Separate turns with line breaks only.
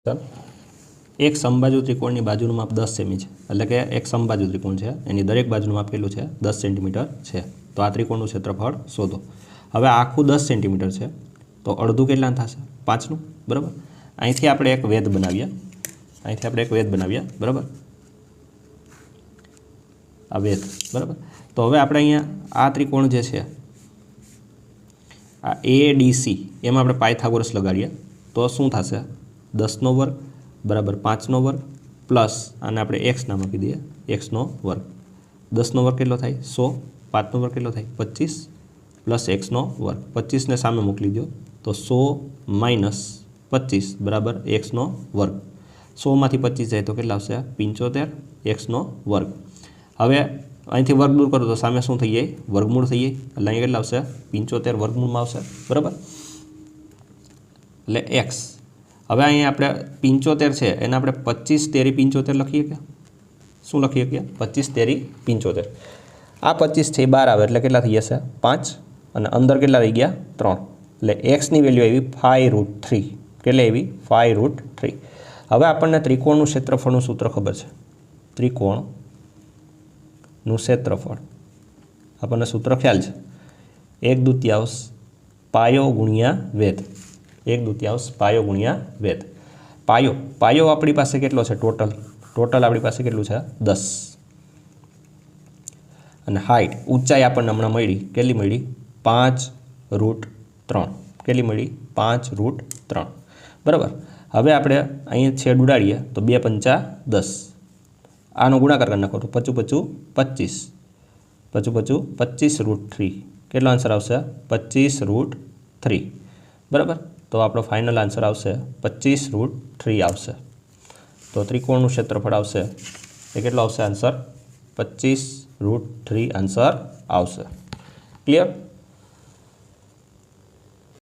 एक समबाजु त्रिकोण की बाजू माप 10 सेमी है एटले के एक समबाजु त्रिकोण है एनी दरेक बाजू माप केटलुं छे 10 सेंटीमीटर है। तो आ त्रिकोणनुं क्षेत्रफळ शोधो। हवे आखुं 10 सेंटीमीटर है तो अर्धुं केटलानुं थशे 5नुं बराबर। અહીંથી આપણે એક વેધ બનાવીએ બરાબર આ વેધ બરાબર। તો હવે આપણે અહીંયા આ ત્રિકોણ જે છે આ ADC એમાં આપણે પાયથાગોરસ લગાડીએ તો શું થશે 10 નો વર્ગ बराबर 5 નો વર્ગ प्लस आने આપણે x नाम आपी दीए x નો વર્ગ 10 નો વર્ગ કેટલો થાય 100 5 નો વર્ગ કેટલો થાય 25 प्लस x નો વર્ગ 25 ने सामे मोकली दो तो 100 माइनस 25 बराबर x નો વર્ગ 100 मांथी 25 जाए तो કેટલા આવશે 75 x નો વર્ગ। હવે અહીંથી વર્ગ दूर करो तो सामे શું થઈ જાય વર્ગમૂળ થઈ જાય એટલે અહીં કેટલા આવશે 75 વર્ગમૂળમાં આવશે બરાબર એટલે x। હવે અહીં આપણે 75 છે એને આપણે 25 તેરી 75 લખીએ કે શું લખીએ કે 25 તેરી 75 આ 25 છે 12 આવે એટલે કેટલા થઈ જશે 5 અને અંદર કેટલા રહી ગયા 3 એટલે x ની વેલ્યુ આવી 5√3 કેટલે આવી 5√3। હવે આપણને ત્રિકોણનું ક્ષેત્રફળનું સૂત્ર ખબર છે ત્રિકોણનું ક્ષેત્રફળ આપણને સૂત્ર ખ્યાલ છે 1/2 પાયો ગુણ્યા વેધ 1/2 પાયો गुणिया वेध। पायो अपनी पास केटलो छे टोटल अपनी पास केटलुं छे 10 अने हाइट ऊंचाई आपणे हमणां मळी केटली मळी 5√3 केटली मळी 5√3 बराबर। हवे आपणे अहीं छेद उडाડીए तो 2 पंचा 10 आनो गुणाकार करी नाखो तो 25 25/3 केटलो आंसर आवशे 25√3 बराबर। तो आपणो फाइनल आंसर आवशे 25√3 आवशे। तो त्रिकोणनुं क्षेत्रफळ आवशे ए केटलो आवशे आंसर 25√3 आंसर आवशे। क्लियर।